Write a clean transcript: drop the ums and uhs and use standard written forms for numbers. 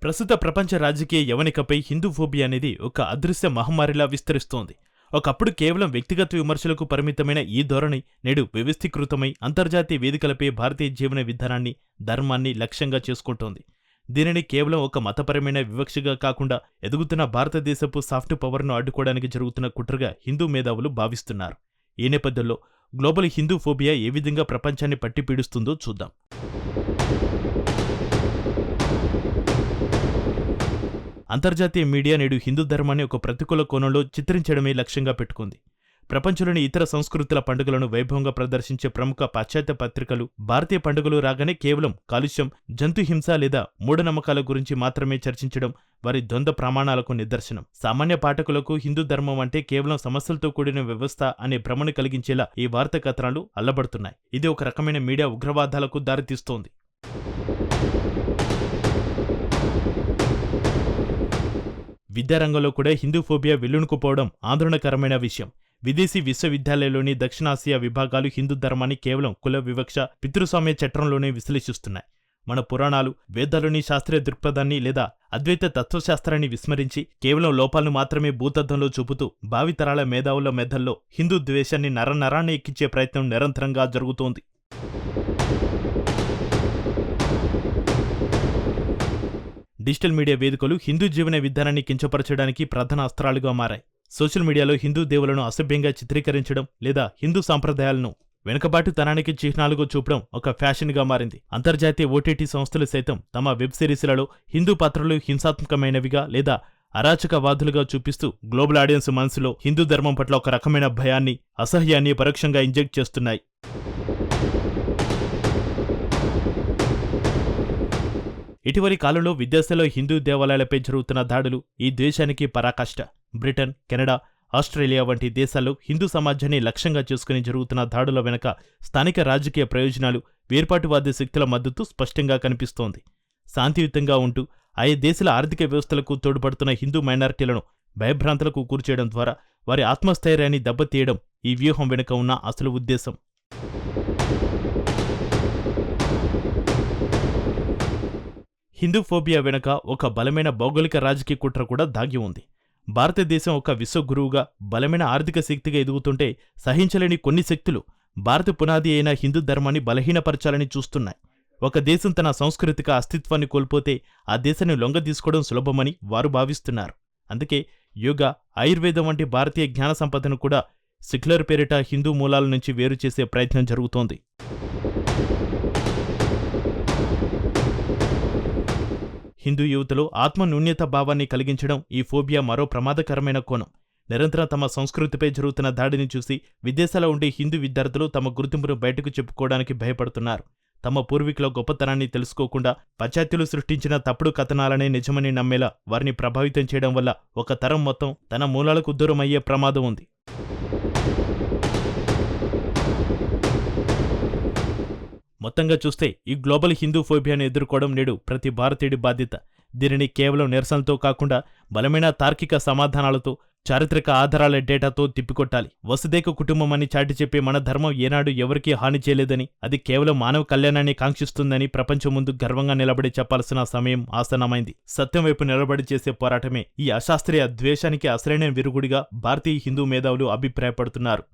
ప్రస్తుత ప్రపంచ రాజకీయ యవనికపై హిందూ ఫోబియా అనేది ఒక అదృశ్య మహమ్మారిలా విస్తరిస్తోంది. ఒకప్పుడు కేవలం వ్యక్తిగత విమర్శలకు పరిమితమైన ఈ ధోరణి నేడు వ్యవస్థీకృతమై అంతర్జాతీయ వేదికలపై భారతీయ జీవన విధానాన్ని, ధర్మాన్ని లక్ష్యంగా చేసుకుంటోంది. దీనిని కేవలం ఒక మతపరమైన వివక్షగా కాకుండా ఎదుగుతున్న భారతదేశపు సాఫ్ట్ పవర్ను అడ్డుకోవడానికి జరుగుతున్న కుట్రగా హిందూ మేధావులు భావిస్తున్నారు. ఈ నేపథ్యంలో గ్లోబల్ హిందూ ఫోబియా ఏ విధంగా ప్రపంచాన్ని పట్టి పీడిస్తుందో చూద్దాం. అంతర్జాతీయ మీడియా నేడు హిందూ ధర్మాన్ని ఒక ప్రతికూల కోణంలో చిత్రించడమే లక్ష్యంగా పెట్టుకుంది. ప్రపంచంలోని ఇతర సంస్కృతుల పండుగలను వైభవంగా ప్రదర్శించే ప్రముఖ పాశ్చాత్య పత్రికలు భారతీయ పండుగలు రాగానే కేవలం కాలుష్యం, జంతుహింస లేదా మూఢనమ్మకాల గురించి మాత్రమే చర్చించడం వారి ద్వంద్వ ప్రమాణాలకు నిదర్శనం. సామాన్య పాఠకులకు హిందూ ధర్మం అంటే కేవలం సమస్యలతో కూడిన వ్యవస్థ అనే భ్రమను కలిగించేలా ఈ వార్తా కథనాలు అల్లబడుతున్నాయి. ఇది ఒక రకమైన మీడియా ఉగ్రవాదాలకు దారితీస్తోంది. విద్యారంగంలో కూడా హిందూ ఫోబియా వెల్లునుకుపోవడం ఆందోళనకరమైన విషయం. విదేశీ విశ్వవిద్యాలయాల్లోని దక్షిణాసియా విభాగాలు హిందూ ధర్మాన్ని కేవలం కుల వివక్ష, పితృస్వామ్య చట్రంలోనే విశ్లేషిస్తున్నాయి. మన పురాణాలు, వేదాలోని శాస్త్రీయ దృక్పథాన్ని లేదా అద్వైత తత్వశాస్త్రాన్ని విస్మరించి కేవలం లోపాలను మాత్రమే భూతద్దంలో చూపుతూ భావితరాల మేధావుల మెదల్లో హిందూ ద్వేషాన్ని నరనరాన్ని ఎక్కించే ప్రయత్నం నిరంతరంగా జరుగుతోంది. డిజిటల్ మీడియా వేదికలు హిందూ జీవన విధానాన్ని కించపరచడానికి ప్రధాన అస్త్రాలుగా మారాయి. సోషల్ మీడియాలో హిందూ దేవులను అసభ్యంగా చిత్రీకరించడం లేదా హిందూ సాంప్రదాయాలను వెనుకబాటుతనానికి చిహ్నాలుగా చూపడం ఒక ఫ్యాషన్గా మారింది. అంతర్జాతీయ ఓటీటీ సంస్థలు సైతం తమ వెబ్ సిరీస్లలో హిందూ పాత్రలు హింసాత్మకమైనవిగా లేదా అరాచకవాదులుగా చూపిస్తూ గ్లోబల్ ఆడియన్స్ మనసులో హిందూ ధర్మం పట్ల ఒక రకమైన భయాన్ని, అసహ్యాన్ని పరోక్షంగా ఇంజెక్ట్ చేస్తున్నాయి. ఇటీవలి కాలంలో విదేశాల్లో హిందూ దేవాలయాలపై జరుగుతున్న దాడులు ఈ ద్వేషానికి పరాకాష్ట. బ్రిటన్, కెనడా, ఆస్ట్రేలియా వంటి దేశాల్లో హిందూ సమాజాన్ని లక్ష్యంగా చేసుకుని జరుగుతున్న దాడుల వెనుక స్థానిక రాజకీయ ప్రయోజనాలు, వేర్పాటువాద శక్తుల మద్దతు స్పష్టంగా కనిపిస్తోంది. శాంతియుతంగా ఉంటూ ఆయా దేశాల ఆర్థిక వ్యవస్థలకు తోడ్పడుతున్న హిందూ మైనారిటీలను భయభ్రాంతులకు కూర్చేయడం ద్వారా వారి ఆత్మస్థైర్యాన్ని దెబ్బతీయడం ఈ వ్యూహం వెనుక ఉన్న అసలు ఉద్దేశం. హిందూ ఫోబియా వెనుక ఒక బలమైన భౌగోళిక రాజకీయ కుట్ర కూడా దాగి ఉంది. భారతదేశం ఒక విశ్వగురువుగా, బలమైన ఆర్థిక శక్తిగా ఎదుగుతుంటే సహించలేని కొన్ని శక్తులు భారత పునాది అయిన హిందూ ధర్మాన్ని బలహీనపరచాలని చూస్తున్నాయి. ఒక దేశం తన సాంస్కృతిక అస్తిత్వాన్ని కోల్పోతే ఆ దేశాన్ని లొంగదీసుకోవడం సులభమని వారు భావిస్తున్నారు. అందుకే యోగా, ఆయుర్వేదం వంటి భారతీయ జ్ఞాన సంపదను కూడా సెక్యులర్ పేరిట హిందూ మూలాల నుంచి వేరు చేసే ప్రయత్నం జరుగుతోంది. హిందూ యువతలో ఆత్మన్యూన్యత భావాన్ని కలిగించడం ఈ ఫోబియా మరో ప్రమాదకరమైన కోణం. నిరంతరం తమ సంస్కృతిపై జరుగుతున్న దాడిని చూసి విదేశాల్లో ఉండే హిందూ విద్యార్థులు తమ గుర్తింపును బయటకు చెప్పుకోవడానికి భయపడుతున్నారు. తమ పూర్వీకుల గొప్పతనాన్ని తెలుసుకోకుండా పాశ్చాత్యులు సృష్టించిన తప్పుడు కథనాలనే నిజమని నమ్మేలా వారిని ప్రభావితం చేయడం వల్ల ఒక తరం మొత్తం తన మూలాలకు దూరమయ్యే ప్రమాదం ఉంది. మొత్తంగా చూస్తే ఈ గ్లోబల్ హిందూ ఫోబియాను ఎదుర్కోవడం నేడు ప్రతి భారతీయుడి బాధ్యత. దీనిని కేవలం నిరసనలతో కాకుండా బలమైన తార్కిక సమాధానాలతో, చారిత్రక ఆధారాల డేటాతో తిప్పికొట్టాలి. వసుదైక కుటుంబం అని చాటి చెప్పే మన ధర్మం ఏనాడు ఎవరికీ హాని చేయలేదని, అది కేవలం మానవ కళ్యాణాన్ని కాంక్షిస్తుందని ప్రపంచం ముందు గర్వంగా నిలబడి చెప్పాల్సిన సమయం ఆసన్నమైంది. సత్యం వైపు నిలబడి చేసే పోరాటమే ఈ అశాస్త్రీయ ద్వేషానికి అసలైన విరుగుడిగా భారతీయ హిందూ మేధావులు అభిప్రాయపడుతున్నారు.